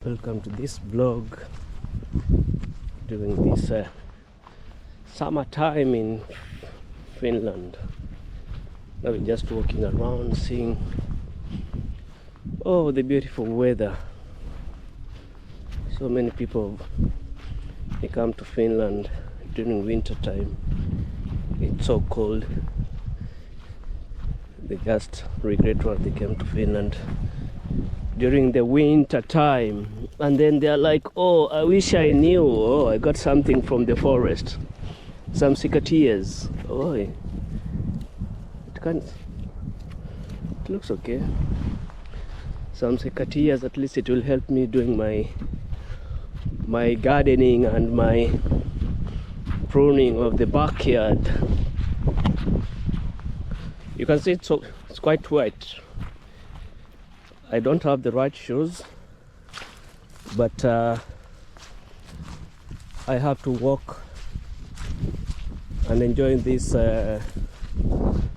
Welcome to this vlog during this summertime in Finland. Now we're just walking around seeing the beautiful weather. So many people, they come to Finland during winter time. It's so cold. They just regret what they came to Finland during the winter time, and then they're like, oh, I wish I knew. Oh, I got something from the forest, some cicatillas. Oh, it looks okay. Some cicatillas, at least it will help me doing my gardening and my pruning of the backyard. You can see it's quite wet. I don't have the right shoes, but I have to walk and enjoy this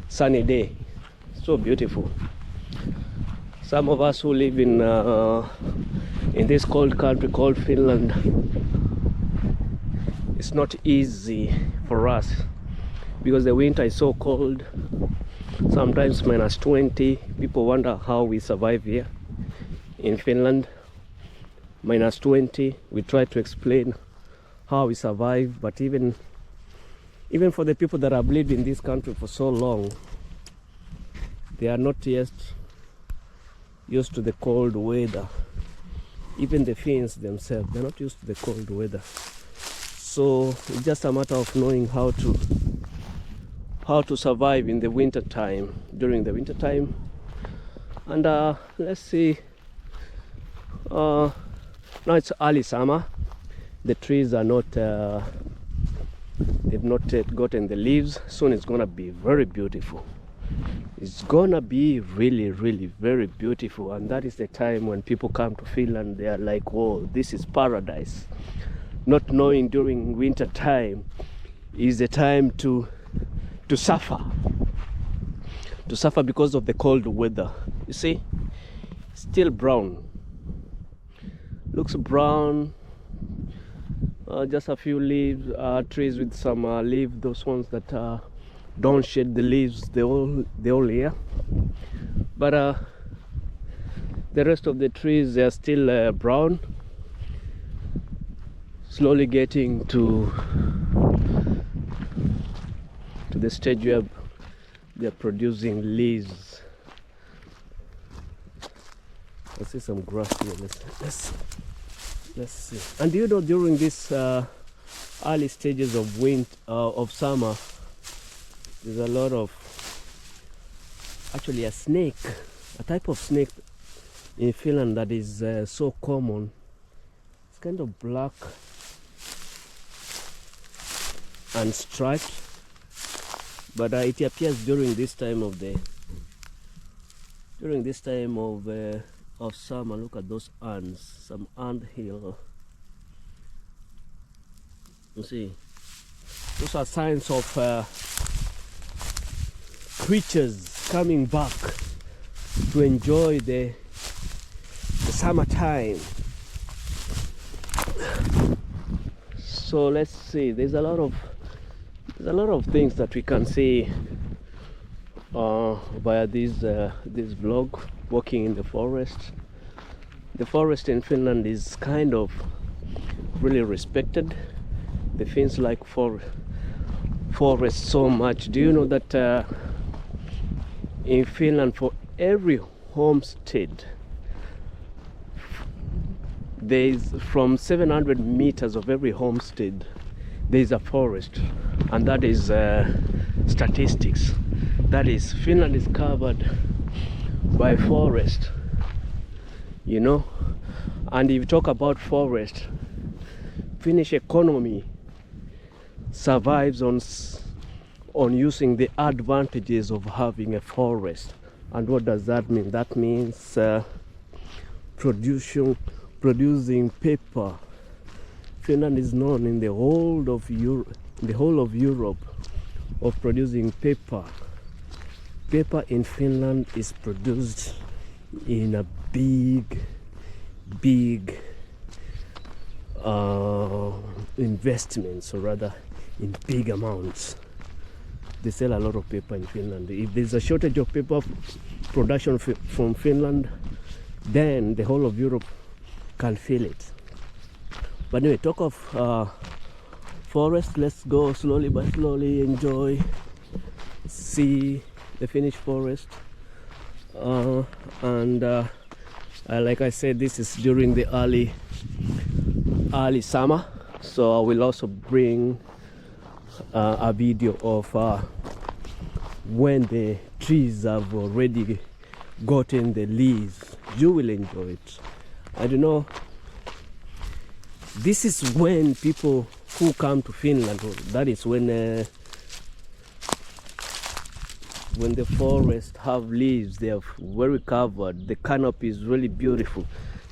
sunny day. So beautiful. Some of us who live in this cold country called Finland, it's not easy for us because the winter is so cold. Sometimes -20. People wonder how we survive here in Finland. -20. We try to explain how we survive, but even for the people that have lived in this country for so long, they are not yet used to the cold weather. Even the Finns themselves, they're not used to the cold weather. So it's just a matter of knowing how to survive in the winter time, during the winter time. And let's see, now it's early summer. The trees are not they've not yet gotten the leaves. Soon it's gonna be very beautiful. It's gonna be really very beautiful, and that is the time when people come to Finland. They are like, whoa, this is paradise. Not knowing during winter time is the time to suffer because of the cold weather. You see, still brown, looks brown. Just a few leaves, trees with some leaves, those ones that don't shed the leaves the whole year, but the rest of the trees, they are still brown, slowly getting to the stage where they're producing leaves. I see some grass here. Let's see. And do you know, during this early stages of of summer, there's a lot of, actually, a snake, a type of snake in Finland that is so common. It's kind of black and striped, but it appears during this time of summer. Look at those ants, some ant hill. You see, those are signs of creatures coming back to enjoy the summertime. So let's see, there's a lot of things that we can see via this vlog, walking in the forest. The forest in Finland is kind of really respected. The Finns like forest so much. Do you know that in Finland, for every homestead, there's from 700 meters of every homestead there's a forest, and that is statistics. That is, Finland is covered by forest, you know. And if you talk about forest, Finnish economy survives on using the advantages of having a forest. And what does that mean? That means producing paper. Finland is known in the whole of Europe of producing paper. Paper in Finland is produced in a big investments, or rather in big amounts. They sell a lot of paper in Finland. If there's a shortage of paper production from Finland, then the whole of Europe can feel it. But anyway, talk of forest, let's go slowly by slowly, enjoy, see the Finnish forest. Like I said, this is during the early summer, so I will also bring a video of when the trees have already gotten the leaves. You will enjoy it. I don't know, this is when people who come to Finland, that is when the forests have leaves, they are very covered, the canopy is really beautiful.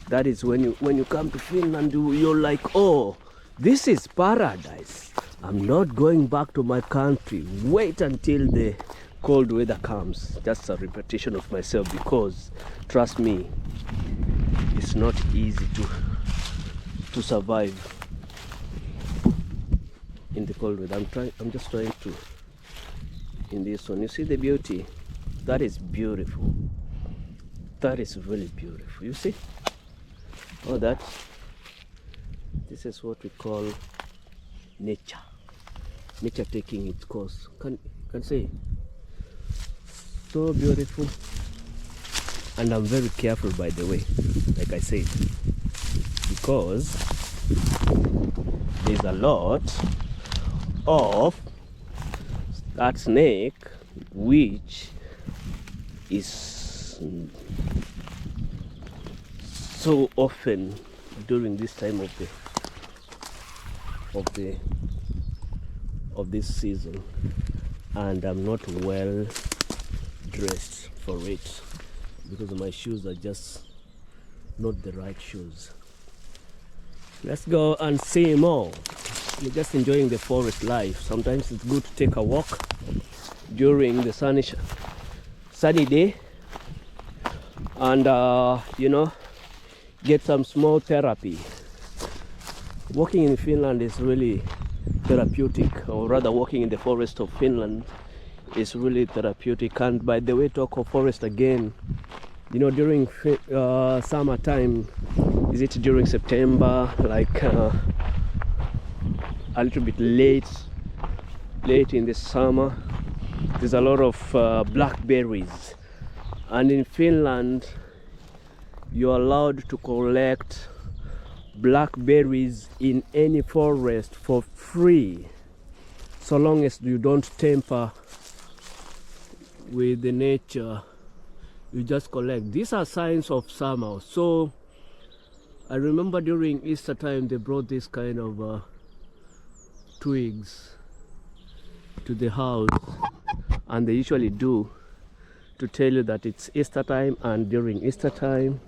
That is when you come to Finland, you're like, oh, this is paradise. I'm not going back to my country. Wait until the cold weather comes. Just a repetition of myself, because trust me, it's not easy to survive in the cold weather. I'm just trying to, in this one, you see the beauty? That is beautiful. That is really beautiful. You see? Oh, this is what we call nature. Nature taking its course. Can see? So beautiful. And I'm very careful, by the way, like I said, because there's a lot of that snake which is so often during this time of this season, and I'm not well dressed for it because my shoes are just not the right shoes. Let's go and see more. We're just enjoying the forest life. Sometimes it's good to take a walk during the sunny day and you know, get some small therapy. Walking in Finland is really therapeutic, or rather walking in the forest of Finland is really therapeutic. And by the way, talk of forest again, you know, during summertime, is it during September, like a little bit late in the summer, there's a lot of blackberries, and in Finland you're allowed to collect blackberries in any forest for free, so long as you don't tamper with the nature. You just collect. These are signs of summer. So I remember during Easter time they brought this kind of twigs to the house, and they usually do, to tell you that it's Easter time, and during Easter time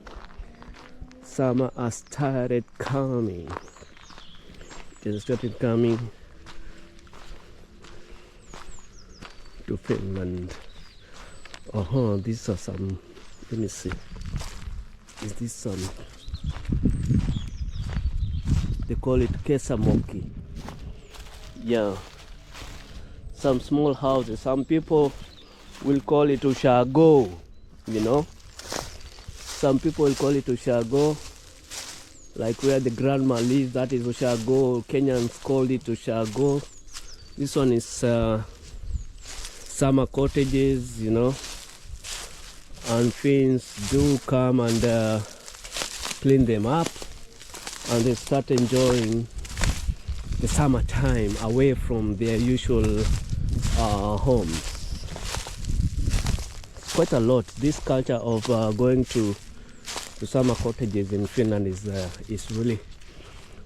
summer has started coming. It has started coming to Finland. These are some, let me see, is this some, they call it kesamoki. Yeah, some small houses. Some people will call it ushago, you know. Some people will call it ushago, like where the grandma lives, that is ushago. Kenyans call it ushago. This one is summer cottages, you know, and Finns do come and clean them up, and they start enjoying the summertime away from their usual homes. Quite a lot. This culture of going to summer cottages in Finland is really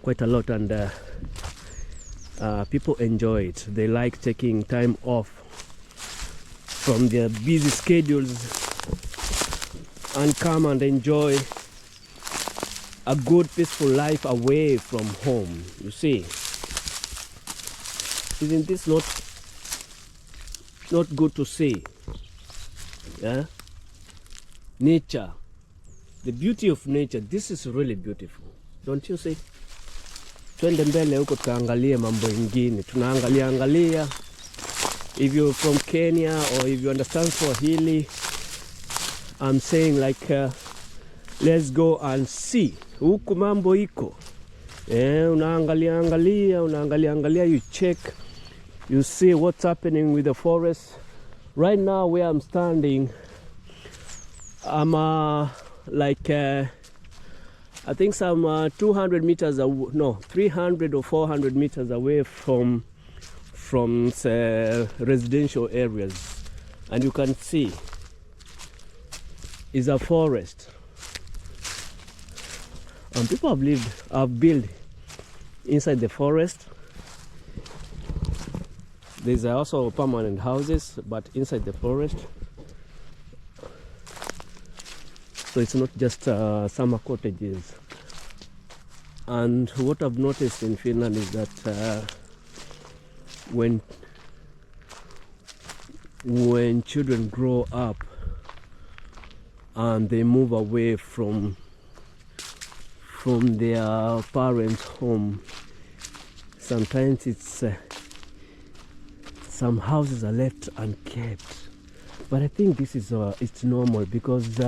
quite a lot, and people enjoy it. They like taking time off from their busy schedules and come and enjoy a good peaceful life away from home. You see, isn't this not good to see? Yeah, nature, the beauty of nature. This is really beautiful, don't you see? twende mbele huko tukaangalie mambo ingine. Tunaangalia if you're from Kenya or if you understand Swahili, I'm saying like let's go and see huku mambo iko. Unaangalia, you check, you see what's happening with the forest. Right now where I'm standing, I'm like I think some 200 meters no, 300 or 400 meters away from residential areas, and you can see is a forest, and people have built inside the forest. There's also permanent houses, but inside the forest. So it's not just summer cottages. And what I've noticed in Finland is that when children grow up and they move away from their parents' home, sometimes it's some houses are left unkept. But I think this is it's normal, because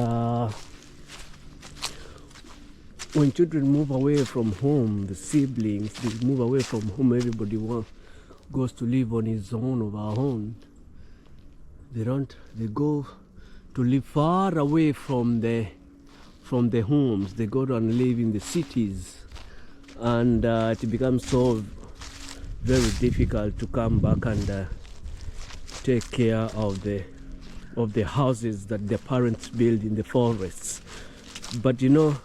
when children move away from home, the siblings, they move away from home, everybody goes to live on his own, of our own. They go to live far away from the homes. They go and live in the cities, and it becomes so very difficult to come back and take care of the houses that their parents build in the forests. But you know,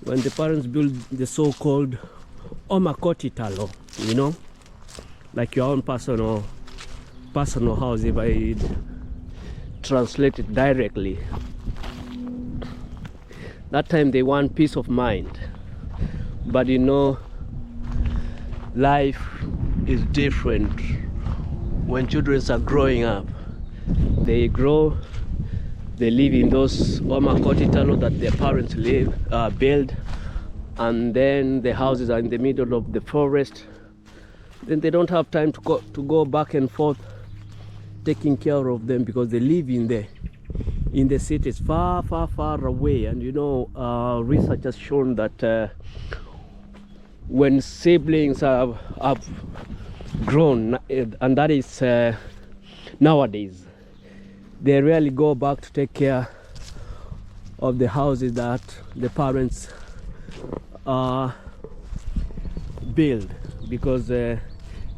when the parents build the so-called omakotitalo, you know, like your own personal house, if I translate it directly, that time they want peace of mind. But you know, life is different when children are growing up. They grow, they live in those omakotitalo that their parents build, and then the houses are in the middle of the forest. Then they don't have time to go back and forth taking care of them, because they live in the cities far away. And you know, research has shown that when siblings have grown, and that is nowadays, they rarely go back to take care of the houses that the parents build, because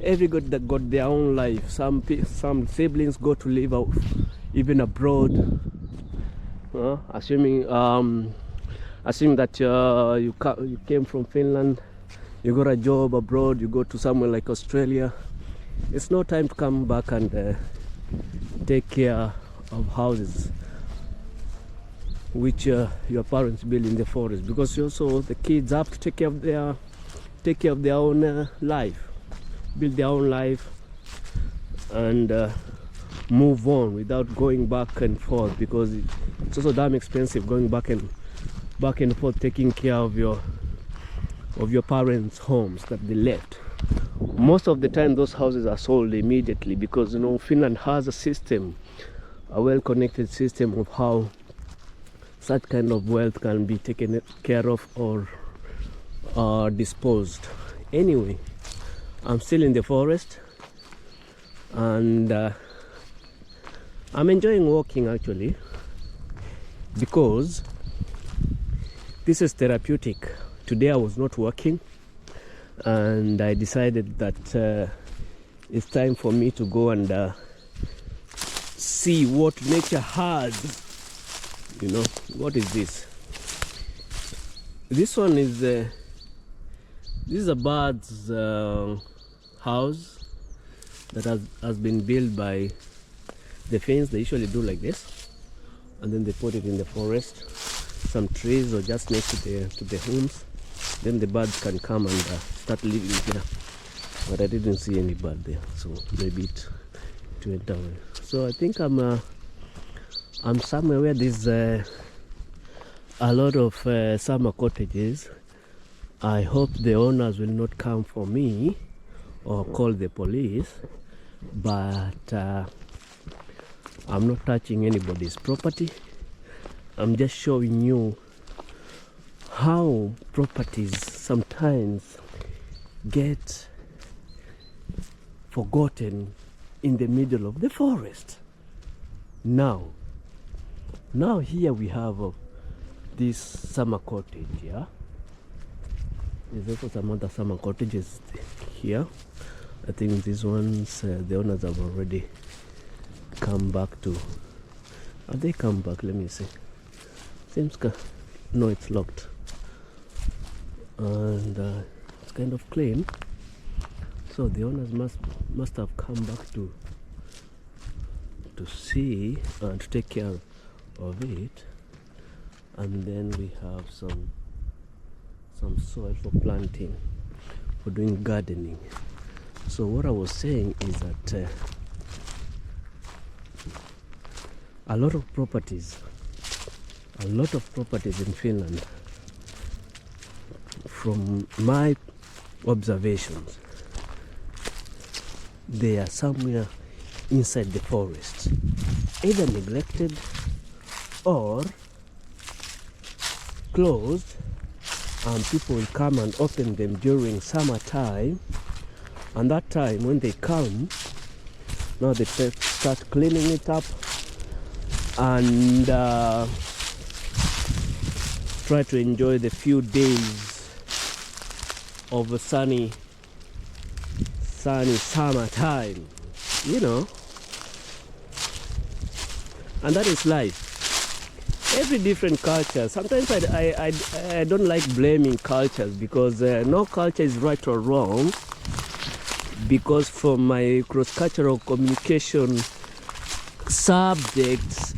everybody that got their own life. Some siblings go to live out, even abroad, assuming that you came from Finland, you got a job abroad, you go to somewhere like Australia. It's no time to come back and take care of houses which your parents build in the forest, because also the kids have to take care of their own life, build their own life, and move on without going back and forth, because it's also damn expensive going back and forth taking care of your parents' homes that they left. Most of the time those houses are sold immediately, because you know, Finland has a system, a well-connected system of how such kind of wealth can be taken care of or disposed. Anyway, I'm still in the forest, and I'm enjoying walking actually, because this is therapeutic. Today I was not working, and I decided that it's time for me to go and see what nature has. You know, what is this? This one is this is a bird's house that has been built by the Finns. They usually do like this, and then they put it in the forest, some trees or just next to the homes. Then the birds can come and start living there. But I didn't see any bird there, so maybe it went away. So I think I'm somewhere where there's a lot of summer cottages, I hope the owners will not come for me or call the police, but I'm not touching anybody's property. I'm just showing you how properties sometimes get forgotten in the middle of the forest. Now here we have this summer cottage. Yeah, there's also some other summer cottages here. I think these ones the owners have already come back to. Have they come back? Let me see. Seems no, it's locked, and it's kind of clean. So the owners must have come back to see and to take care of it. And then we have some soil for planting, for doing gardening. So what I was saying is that a lot of properties in Finland, from my observations, they are somewhere inside the forest, either neglected or closed, and people will come and open them during summertime. And that time when they come, now they start cleaning it up and try to enjoy the few days of a sunny summertime, you know. And that is life. Every different culture. Sometimes I don't like blaming cultures, because no culture is right or wrong. Because from my cross-cultural communication subjects,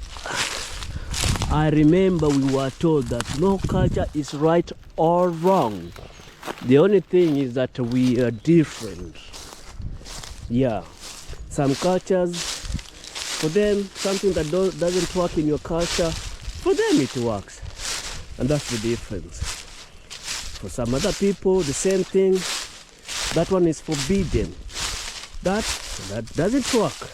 I remember we were told that no culture is right or wrong. The only thing is that we are different. Yeah, some cultures, for them, something that doesn't work in your culture, for them it works, and that's the difference. For some other people, the same thing, that one is forbidden. That doesn't work.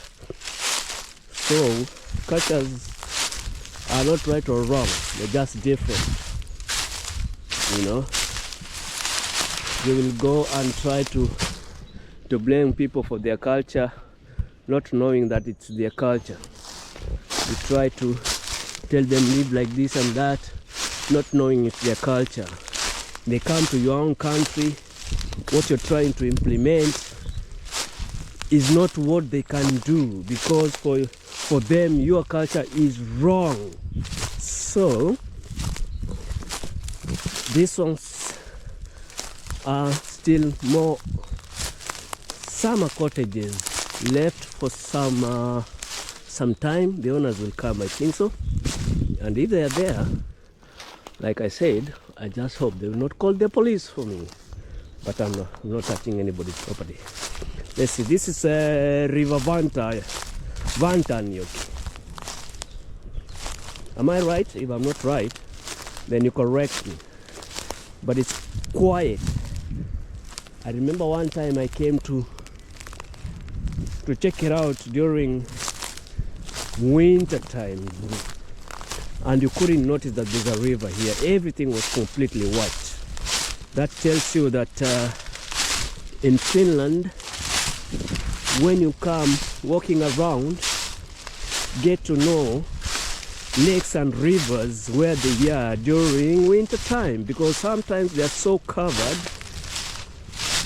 So cultures are not right or wrong, they're just different. You know, they will go and try to blame people for their culture, not knowing that it's their culture. You try to tell them live like this and that, not knowing it's their culture. They come to your own country, what you're trying to implement is not what they can do, because for them your culture is wrong. So these ones are still more summer cottages left for some time. The owners will come, I think so, and if they are there, like I said, I just hope they will not call the police for me. But I'm not touching anybody's property. Let's see, this is River Vantaanjoki. Am I right? If I'm not right, then you correct me. But it's quiet. I remember one time I came to check it out during winter time, and you couldn't notice that there's a river here. Everything was completely white. That tells you that in Finland, when you come walking around, get to know lakes and rivers where they are during winter time, because sometimes they are so covered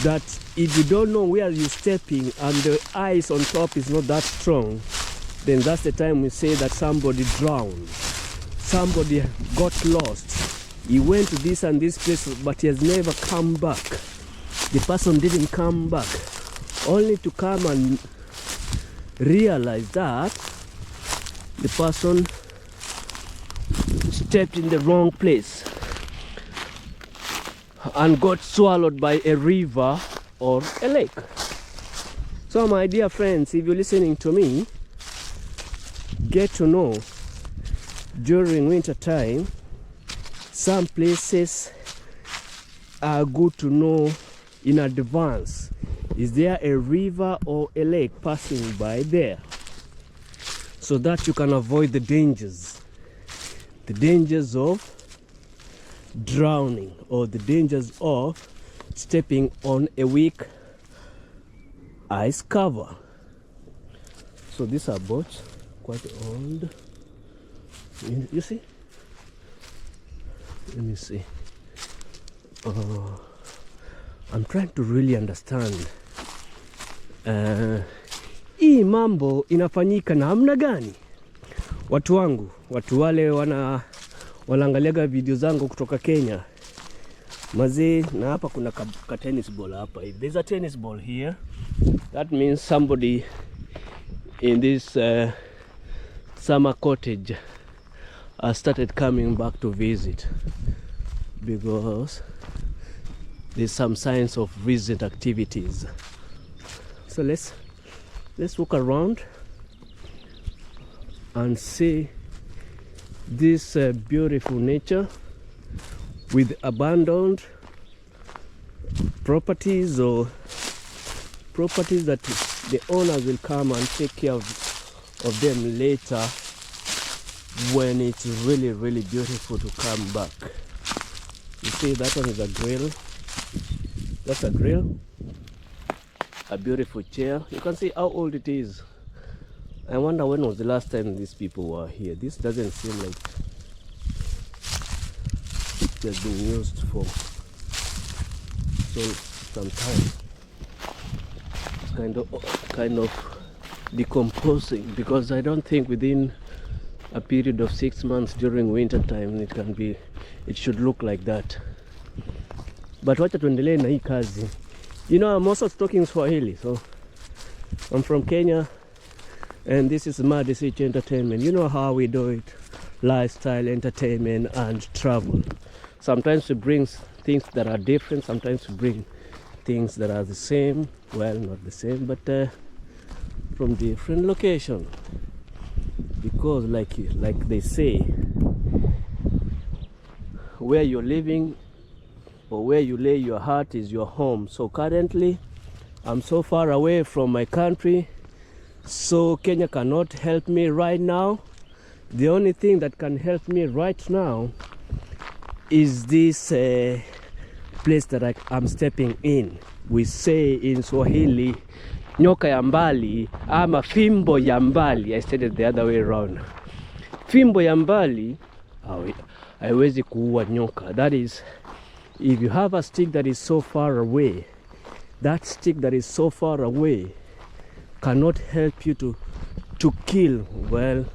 that if you don't know where you're stepping and the ice on top is not that strong, then that's the time we say that somebody drowned, somebody got lost. He went to this and this place, but he has never come back. The person didn't come back, only to come and realize that the person stepped in the wrong place and got swallowed by a river or a lake. So my dear friends, if you're listening to me, get to know during winter time, some places good to know in advance. Is there a river or a lake passing by there, so that you can avoid the dangers of drowning or the dangers of stepping on a weak ice cover. So these are boats, quite old. You see? Let me see. I'm trying to really understand hii mambo inafanyika namna gani? Watu wangu, watu wale wanaangaliaga video zangu kutoka Kenya mazee, na hapa kuna ka tennis ball hapa. If there's a tennis ball here, that means somebody in this summer cottage started coming back to visit, because there's some signs of recent activities. So let's walk around and see this beautiful nature with abandoned properties, or properties that the owners will come and take care of them later when it's really, really beautiful to come back. You see, that one is a grill. That's a grill. A beautiful chair. You can see how old it is. I wonder when was the last time these people were here. This doesn't seem like it has been used for some time. It's kind of decomposing, because I don't think within a period of 6 months during winter time it should look like that. But wacha tuendelee na hii kazi. You know, I'm also talking Swahili, so I'm from Kenya and this is Madi City Entertainment. You know how we do it: lifestyle, entertainment and travel. Sometimes we bring things that are different, sometimes we bring things that are the same. Well, not the same, but from different location. Because like they say, where you're living or where you lay your heart is your home. So currently I'm so far away from my country, so Kenya cannot help me right now. The only thing that can help me right now is this place that I'm stepping in. We say in Swahili, nyoka ya mbali ama fimbo ya mbali. I said it the other way around. Fimbo ya mbali haiwezi kuua nyoka. That is, if you have a stick that is so far away, that stick that is so far away cannot help you to kill. Well,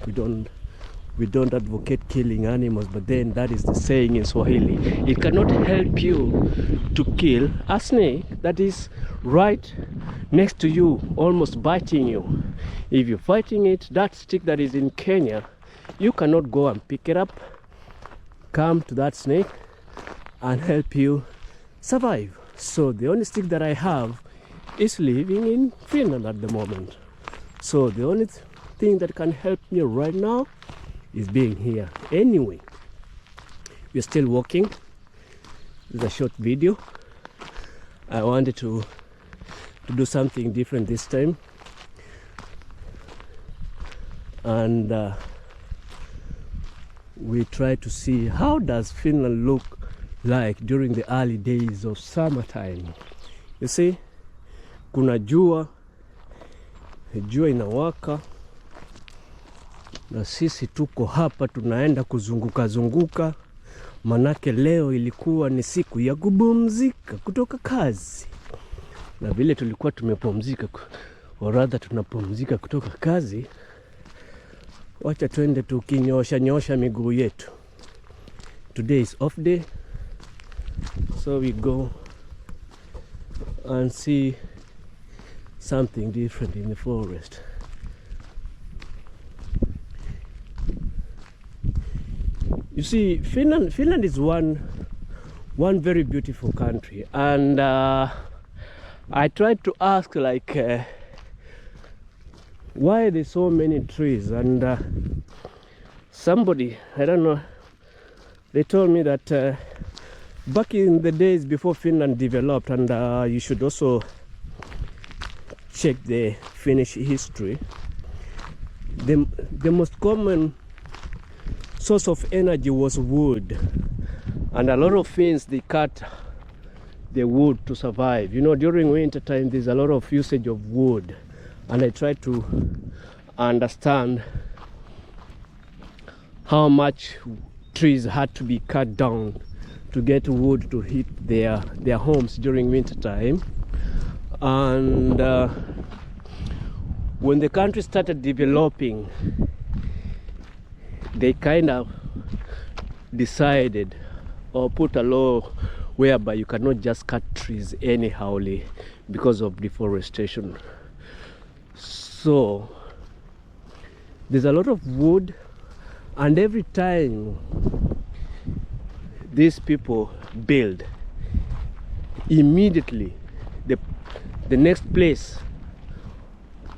we don't advocate killing animals, but then that is the saying in Swahili. It cannot help you to kill a snake that is right next to you, almost biting you. If you're fighting it, that stick that is in Kenya, you cannot go and pick it up, come to that snake and help you survive. So the only stick that I have is living in Finland at the moment. So the only thing that can help me right now is being here. Anyway, we're still walking. This is a short video. I wanted to do something different this time, and we try to see how does Finland look like during the early days of summertime. You see, kuna jua inawaka na sisi tuko hapa tunaenda kuzunguka, manake leo ilikuwa ni siku ya kupumzika kutoka kazi, na vile tulikuwa tumepumzika, or rather tunapumzika kutoka kazi, wacha tuende tukinyosha miguu yetu. Today is off day, so we go and see something different in the forest. You see, Finland is one very beautiful country, and I tried to ask why there's so many trees, and somebody, I don't know, they told me that Back in the days before Finland developed, and you should also check the Finnish history, the most common source of energy was wood, and a lot of Finns, they cut the wood to survive. You know, during winter time there's a lot of usage of wood, and I try to understand how much trees had to be cut down to get wood to heat their homes during winter time. And when the country started developing, they kind of decided or put a law whereby you cannot just cut trees anyhowly because of deforestation. So there's a lot of wood, and every time these people build, immediately the next place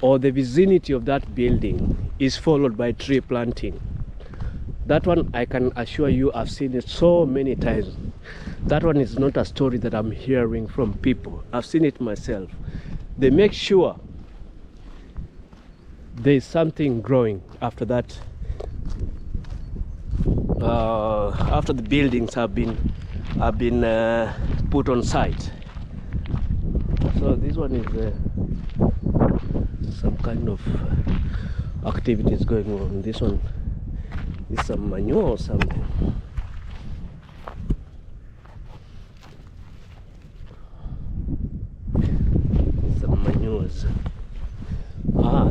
or the vicinity of that building is followed by tree planting. That one, I can assure you, I've seen it so many times. That one is not a story that I'm hearing from people. I've seen it myself. They make sure there's something growing after that, after the buildings have been put on site. So this one is some kind of activities going on. This one is some manure or something. Some manures.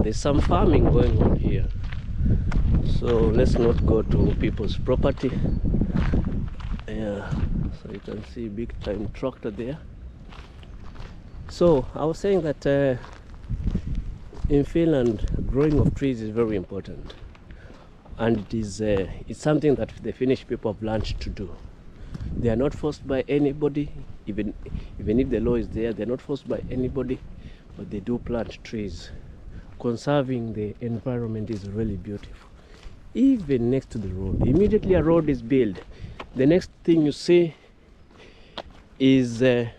There's some farming going on here. So let's not go to people's property. Yeah, so you can see big time tractor there. So I was saying that in Finland, growing of trees is very important, and it's something that the Finnish people have learned to do. They are not forced by anybody, even if the law is there. They're not forced by anybody, but they do plant trees. Conserving the environment is really beautiful. Even next to the road, immediately a road is built, the next thing you see is a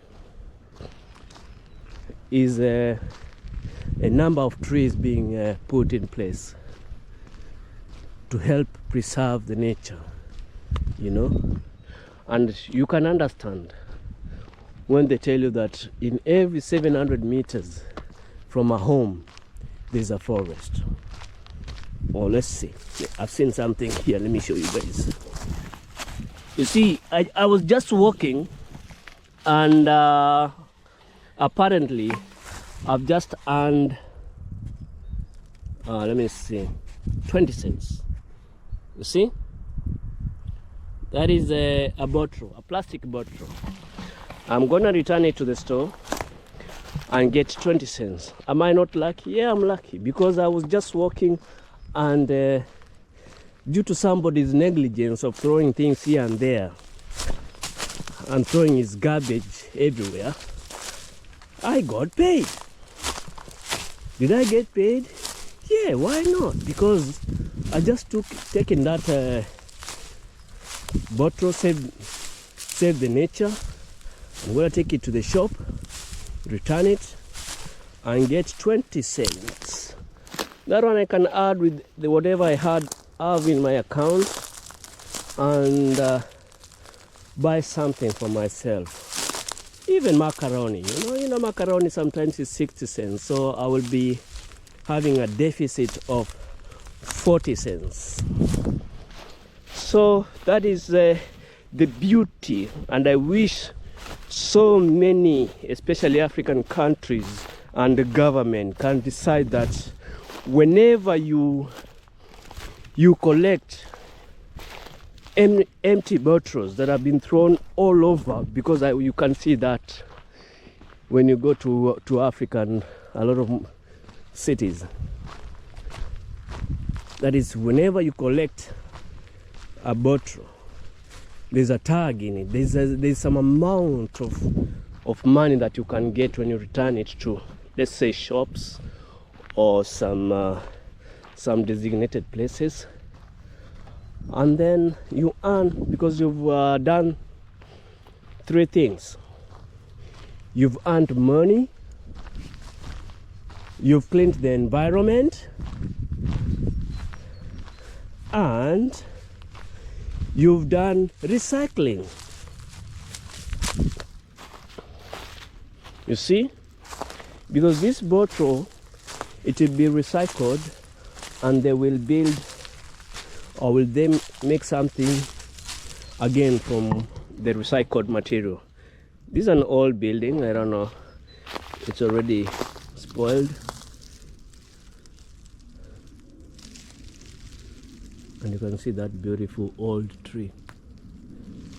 number of trees being put in place to help preserve the nature, you know. And you can understand when they tell you that in every 700 meters from a home there's a forest. Or let's see, I've seen something here, let me show you guys. You see, I was just walking, and apparently I've just earned let me see, 20 cents. You see, that is a bottle, a plastic bottle. I'm gonna return it to the store and get 20 cents. Am I not lucky? Yeah, I'm lucky, because I was just walking, and due to somebody's negligence of throwing things here and there and throwing his garbage everywhere, I got paid. Did I get paid? Yeah, why not? Because I just taken that bottle, save the nature. I'm gonna take it to the shop, return it, and get 20 cents. That one I can add with whatever I have in my account, and buy something for myself. Even macaroni, you know macaroni sometimes is 60 cents, so I will be having a deficit of 40 cents. So that is the beauty, and I wish so many, especially African countries and the government, can decide that whenever you collect empty bottles that have been thrown all over, because you can see that when you go to Africa, a lot of cities, that is, whenever you collect a bottle, there's a tag in it. There's some amount of money that you can get when you return it to, let's say, shops or some designated places, and then you earn, because you've done three things. You've earned money, you've cleaned the environment, and you've done recycling. You see? Because this bottle, it will be recycled, and they will build, or will they make something again from the recycled material. This is an old building, I don't know, it's already spoiled. And you can see that beautiful old tree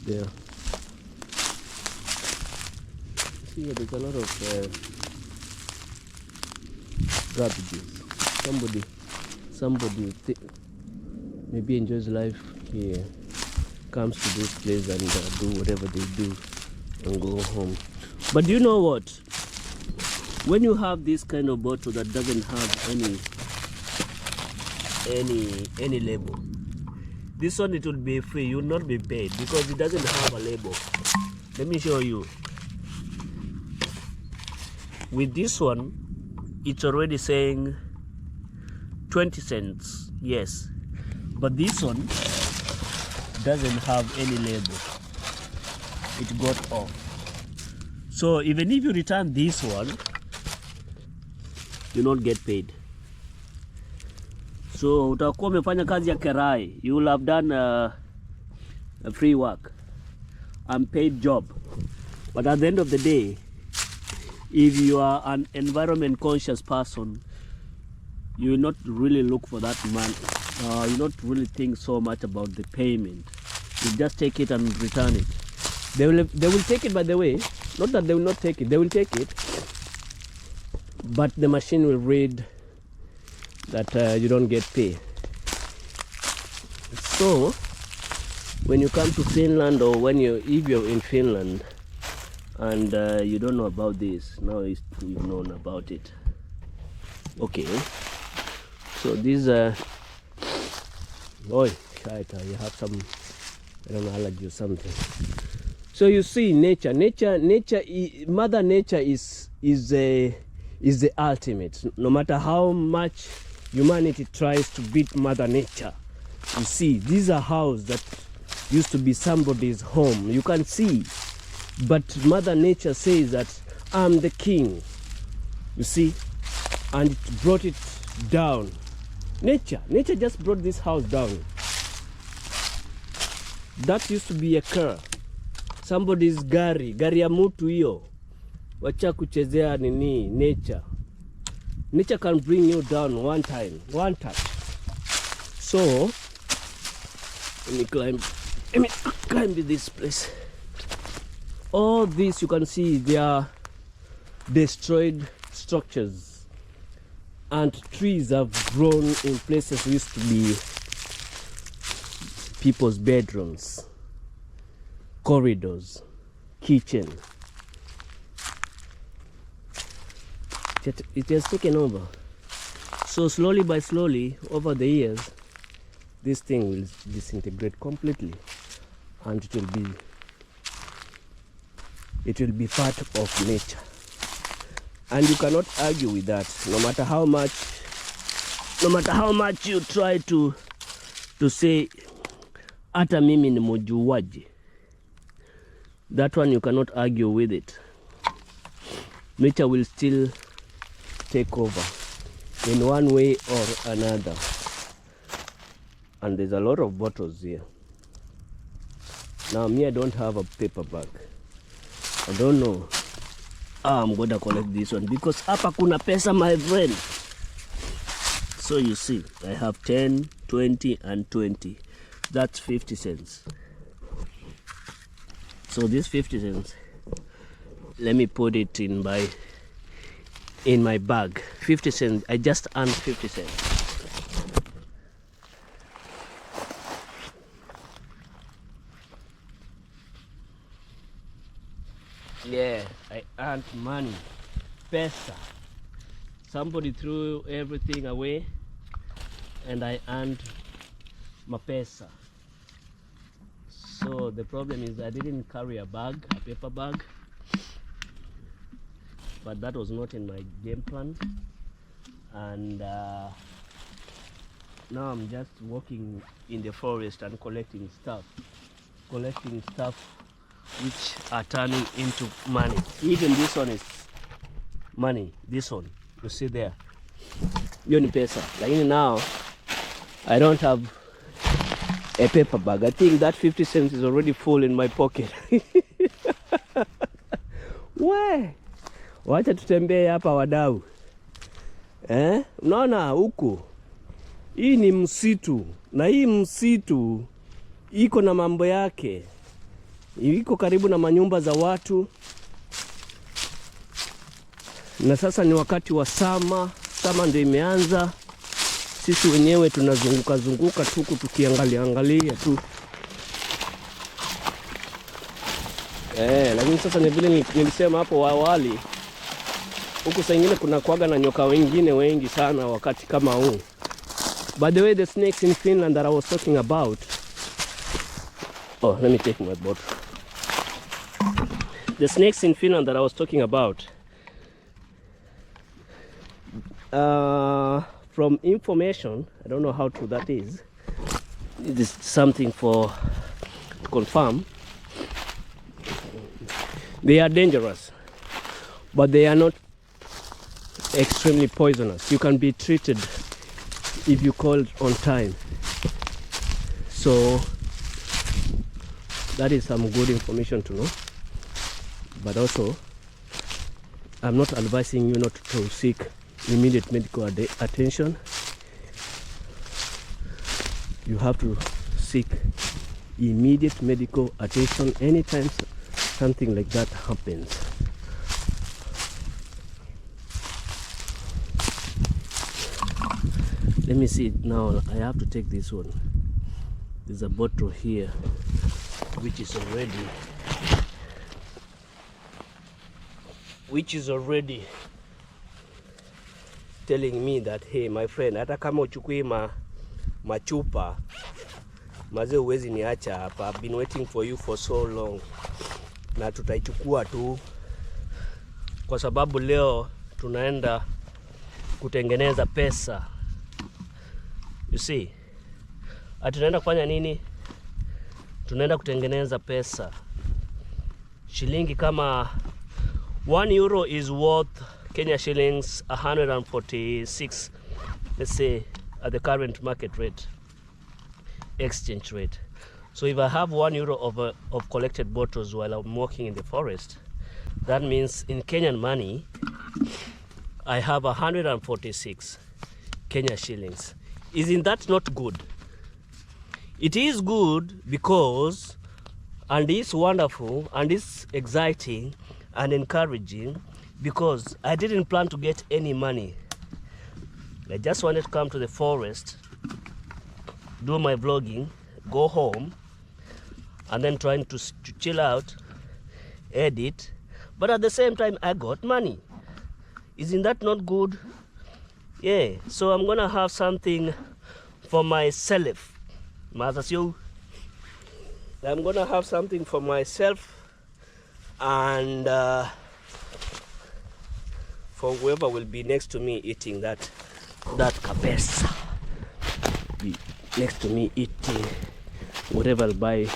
there. See, there's a lot of garbages. Somebody maybe enjoys life here, comes to this place and do whatever they do and go home. But do you know what? When you have this kind of bottle that doesn't have any label, this one, it will be free. You will not be paid because it doesn't have a label. Let me show you. With this one, it's already saying 20 cents. Yes, but this one doesn't have any label. It got off. So even if you return this one, you not get paid. So utakuwa umefanya kazi ya kerai. You will have done a free work, unpaid job. But at the end of the day, if you are an environment conscious person, you will not really look for that money. You not really think so much about the payment. You just take it and return it. They will take it, by the way. Not that they will not take it. They will take it, but the machine will read that you don't get paid. So when you come to Finland, or if you're in Finland and you don't know about this, now you've known about it. Okay, so these you have some, I don't know, allergy or something. So you see, nature, Mother Nature is the ultimate. No matter how much humanity tries to beat Mother Nature, you see, these are houses that used to be somebody's home. You can see, but Mother Nature says that I'm the king. You see, and it brought it down. Nature just brought this house down. That used to be a car, somebody's gari ya mutu hiyo. Wacha kuchezea nini nature. Nature can bring you down one touch. So let me climb this place. All this, you can see, they are destroyed structures, and trees have grown in places used to be people's bedrooms, corridors, kitchen. It has taken over. So slowly by slowly, over the years, this thing will disintegrate completely, and it will be part of nature. And you cannot argue with that, no matter how much you try to say hata mimi ni mjuaji. That one you cannot argue with it. Nature will still take over in one way or another. And there's a lot of bottles here. Now me, I don't have a paper bag. I don't know how I'm gonna collect this one, because hapa kuna pesa, my friend. So you see, I have 10, 20 and 20. That's 50 cents. So this 50 cents, let me put it in my bag. 50 cents, I just earned 50 cents. Yeah, I earned money, pesa. Somebody threw everything away and I earned my pesa. So So the problem is I didn't carry a paper bag, but that was not in my game plan. And now I'm just walking in the forest and collecting stuff which are turning into money. Even this one is money. This one, you see there, hiyo ni pesa. Lakini now I don't have a paper bag. I think that 50 cents is already full in my pocket. We, wacha tutembee hapa wadau. Unaona huku, hii ni msitu, na hii msitu iko na mambo yake. Iko karibu na manyumba za watu, na sasa ni wakati wa sama ndio imeanza. Sisi wenyewe tunazunguka tuku tukiangalia tu. Lakini sasa ni vile nilisema hapo awali, huku saa ingine kuna kuaga na nyoka wengine wengi sana wakati kama huu. By the way, the snakes in Finland that I was talking about, let me take my bottle. The snakes in Finland that I was talking about, from information, I don't know how true that is. It is something to confirm. They are dangerous, but they are not extremely poisonous. You can be treated if you call on time. So that is some good information to know. But also, I'm not advising you not to seek immediate medical attention. You have to seek immediate medical attention anytime something like that happens. Let me see it now. I have to take this one. There's a bottle here which is already telling me that, hey my friend, hata kama uchukui machupa maze uwezi niacha hapa. I've been waiting for you for so long, na tutaichukua tu kwa sababu leo tunaenda kutengeneza pesa. You see, tunaenda kufanya nini? Tunaenda kutengeneza pesa. Shilingi kama 1 euro is worth Kenya shillings 146, let's say, at the current market rate, exchange rate. So if I have 1 euro of collected bottles while I'm walking in the forest, that means in Kenyan money I have 146 Kenya shillings. Isn't that not good? It is good because, and it's wonderful, and it's exciting and encouraging, because I didn't plan to get any money. I just wanted to come to the forest, do my vlogging, go home, and then trying to chill out, edit, but at the same time I got money. Isn't that not good? Yeah, so I'm gonna have something for myself. I'm gonna have something for myself and for whoever will be next to me eating that kabesa. Be next to me eating whatever I'll buy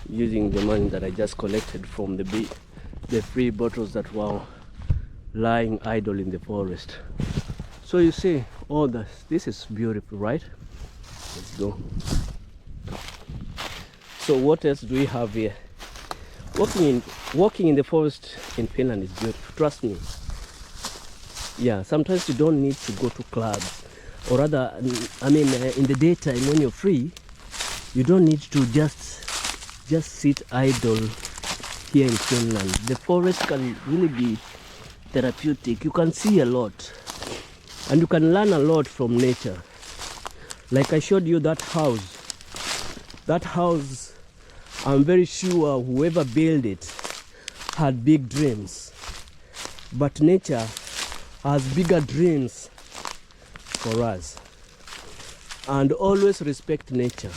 using the money that I just collected from the free bottles that were lying idle in the forest. So you see, all this is beautiful, right? Let's go. So what else do we have here? Walking in the forest in Finland is beautiful, trust me. Yeah, sometimes you don't need to go to clubs, or rather, I mean, in the daytime when you're free, you don't need to just sit idle here in Finland. The forest can really be therapeutic. You can see a lot, and you can learn a lot from nature. Like I showed you that house. That house, I'm very sure whoever built it had big dreams. But nature has bigger dreams for us. And always respect nature.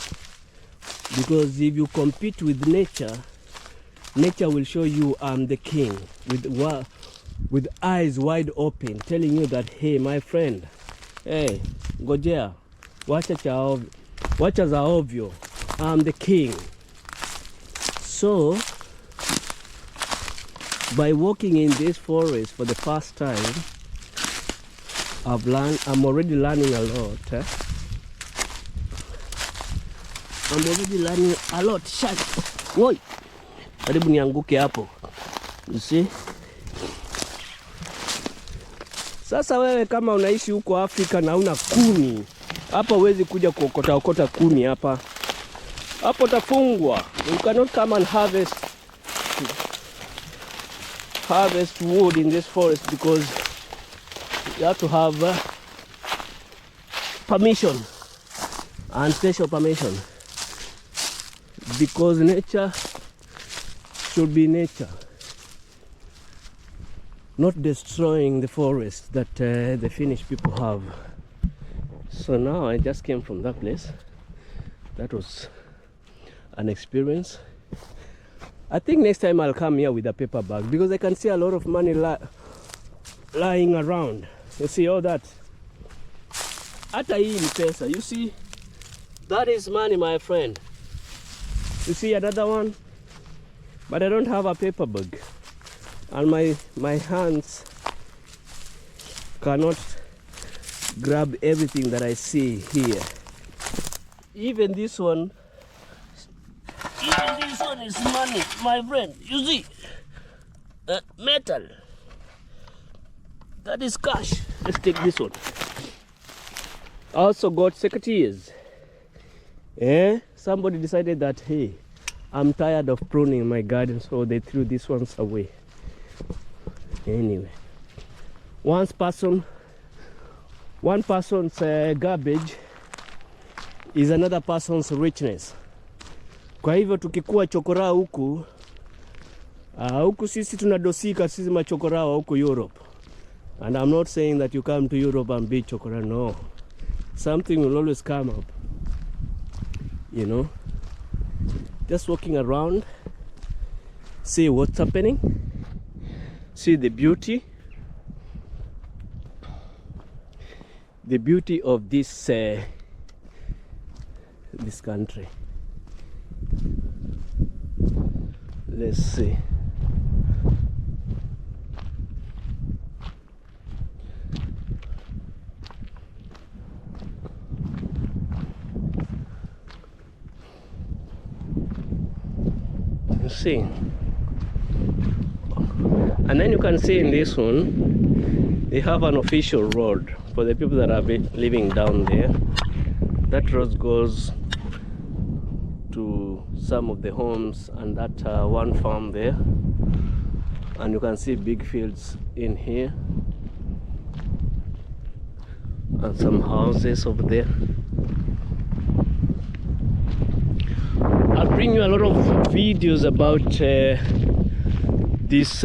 Because if you compete with nature, nature will show you I'm the king with eyes wide open, telling you that, hey my friend, hey ngojea, wacha za ovyo, I'm the king. So by walking in this forest for the first time, I'm already learning a lot. I'm already learning a lot. Shut. Woi. Karibu nianguke hapo. You see? Sasa wewe kama unaishi huko Afrika na una kuni, hapa huwezi kuja kuokota kuni hapa. Hapo utafungwa. You cannot come and harvest wood in this forest because you have to have permission and special permission, because nature should be nature, not destroying the forest that the Finnish people have. So now I just came from that place. That was an experience. I think next time I'll come here with a paper bag, because I can see a lot of money lying around. You see all that? Hata hii ni pesa. You see? That is money, my friend. You see another one? But I don't have a paper bag. And my hands cannot grab everything that I see here. Even this one is money, my friend. You see? Metal. That is cash. Let's take this one. I also got secateurs. Somebody decided that, hey, I'm tired of pruning my garden, so they threw these ones away. Anyway, one person's garbage is another person's richness. Kwa hivyo tukikuwa chokora huku sisi tunadosika, sisi machokora huku Europe. And I'm not saying that you come to Europe and be chokora, no. Something will always come up, you know. Just walking around, see what's happening, see the beauty of this country. Let's see. You see, and then you can see in this one they have an official road for the people that are living down there. That road goes to some of the homes and that one farm there, and you can see big fields in here and some houses over there. I'll bring you a lot of videos about this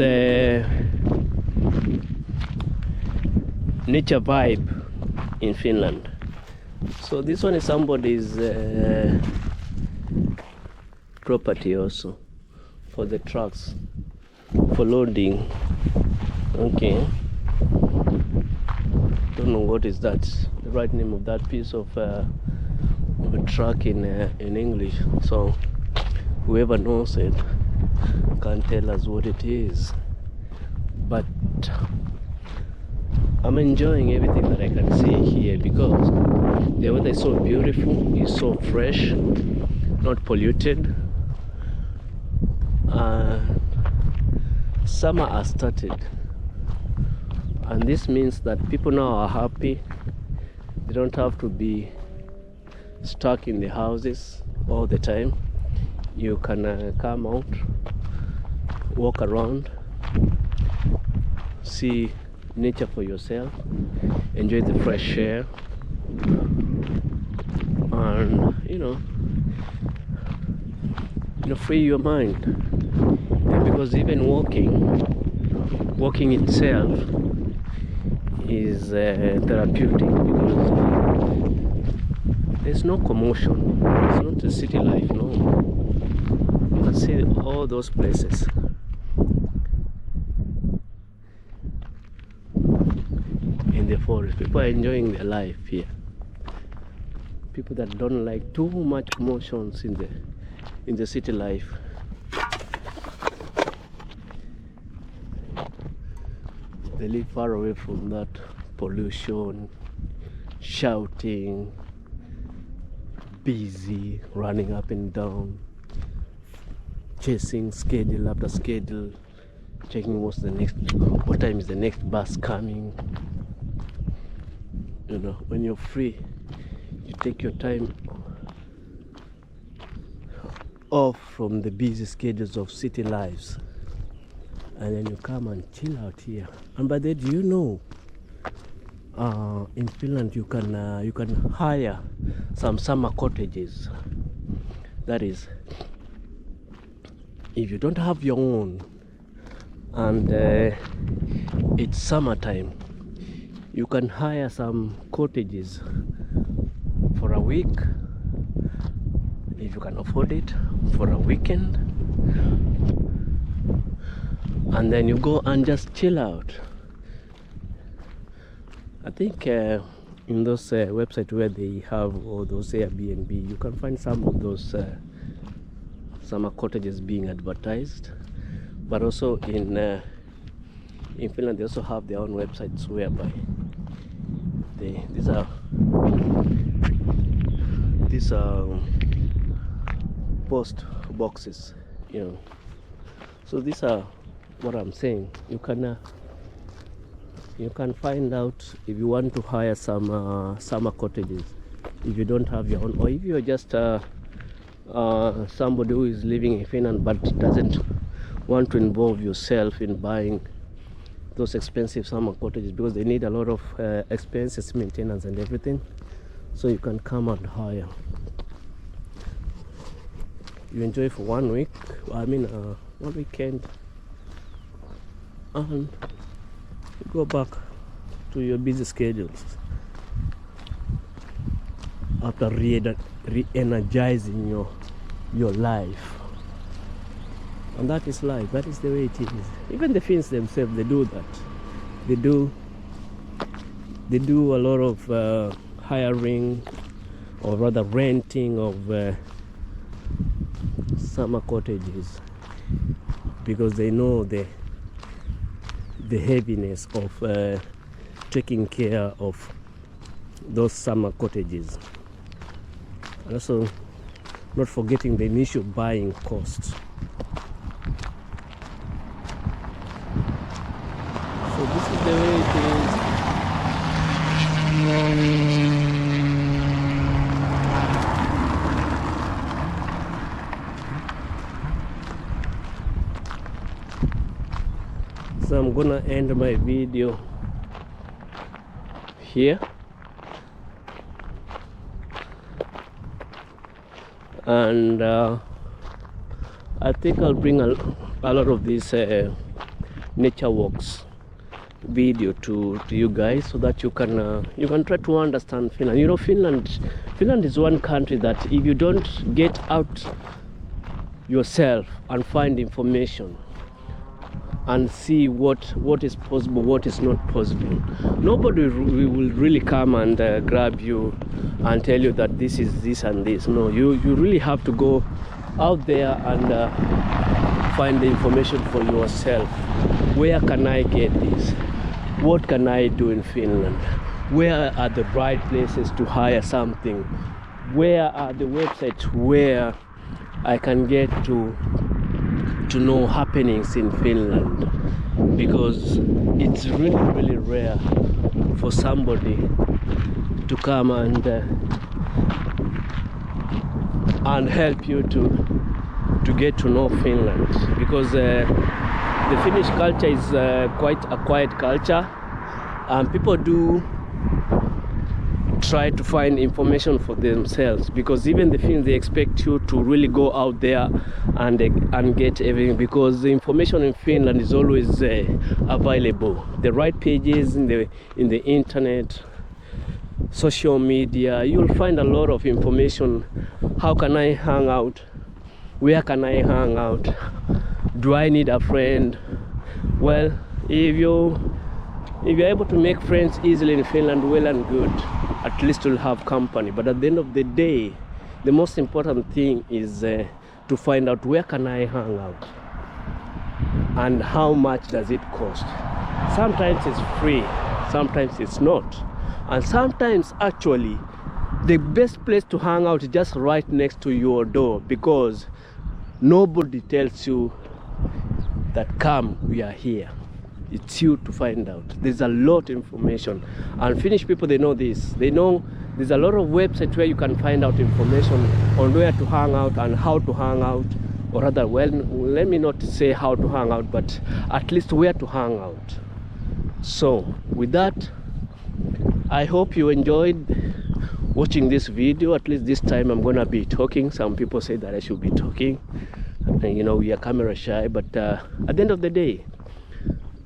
nature vibe in Finland. So this one is somebody's property also, for the trucks, for loading. Okay, don't know what is that, the right name of that piece of a truck in English. So whoever knows it can tell us what it is. But I'm enjoying everything that I can see here, because the weather is so beautiful, it's so fresh, not polluted. Summer has started, and this means that people now are happy. They don't have to be stuck in the houses all the time. You can come out, walk around, see nature for yourself, enjoy the fresh air, and free your mind. Because even walking itself is therapeutic, because There's no commotion. It's not a city life, no. You can see all those places. In the forest, people are enjoying their life here. People that don't like too much commotions in the city life. They live far away from that pollution, shouting, busy, running up and down, chasing schedule after schedule, checking what time is the next bus coming. You know, when you're free, you take your time off from the busy schedules of city lives, and then you come and chill out here. And by that, you know, in Finland you can hire some summer cottages. That is, if you don't have your own and it's summertime, you can hire some cottages for a week, if you can afford it, for a weekend, and then you go and just chill out. I think in those websites where they have all those Airbnb, you can find some of those summer cottages being advertised. But also in Finland, they also have their own websites whereby these are post boxes, you know. So these are what I'm saying. You can find out if you want to hire some summer cottages if you don't have your own, or if you're just somebody who is living in Finland but doesn't want to involve yourself in buying those expensive summer cottages, because they need a lot of expenses, maintenance and everything. So you can come and hire. You enjoy for 1 week, one weekend, and you go back to your busy schedules after re-energizing your life. And that is life. That is the way it is. Even the Finns themselves, they do that. They do a lot of hiring, or rather renting of summer cottages, because they know the heaviness of taking care of those summer cottages, and also not forgetting the initial buying costs. So this is the way it is. So I'm gonna end my video here, and I think I'll bring a lot of these nature walks video to you guys, so that you can try to understand Finland. You know, Finland is one country that if you don't get out yourself and find information and see what is possible, what is not possible, nobody will really come and grab you and tell you that this is this and this. No, you really have to go out there and find the information for yourself. Where can I get this? What can I do in Finland? Where are the right places to hire something? Where are the websites where I can get to know happenings in Finland? Because it's really rare for somebody to come and help you to get to know Finland, because the Finnish culture is quite a quiet culture, and people do try to find information for themselves, because even the Finns, they expect you to really go out there and get everything, because the information in Finland is always available. The right pages in the internet, social media, you'll find a lot of information. How can I hang out? Where can I hang out? Do I need a friend? Well, if you're able to make friends easily in Finland, well and good. At least you'll have company. But at the end of the day, the most important thing is to find out where can I hang out and how much does it cost. Sometimes it's free, sometimes it's not, and sometimes actually the best place to hang out is just right next to your door, because nobody tells you that come, we are here. It's you to find out. There's a lot of information, and Finnish people, they know this. They know there's a lot of websites where you can find out information on where to hang out and how to hang out, or rather, well, let me not say how to hang out, but at least where to hang out. So with that, I hope you enjoyed watching this video. At least this time I'm gonna be talking. Some people say that I should be talking, and you know, we are camera shy, but at the end of the day,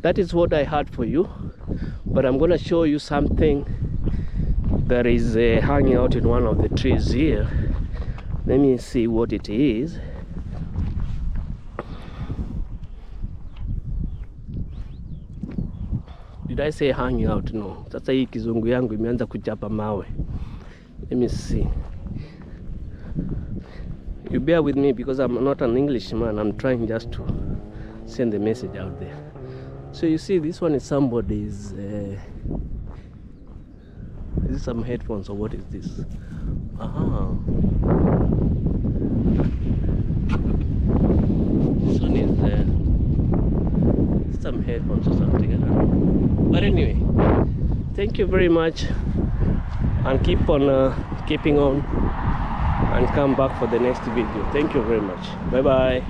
that is what I had for you. But I'm gonna show you something that is hanging out in one of the trees here. Let me see what it is. Did I say hanging out? No. Sasa hii kizungu yangu imeanza kuchapa mawe. Let me see. You bear with me because I'm not an Englishman. I'm trying just to send the message out there. So you see, this one is somebody's. Is this some headphones or what is this? This one is some headphones or something. I don't know. But anyway, thank you very much, and keep on keeping on, and come back for the next video. Thank you very much. Bye bye.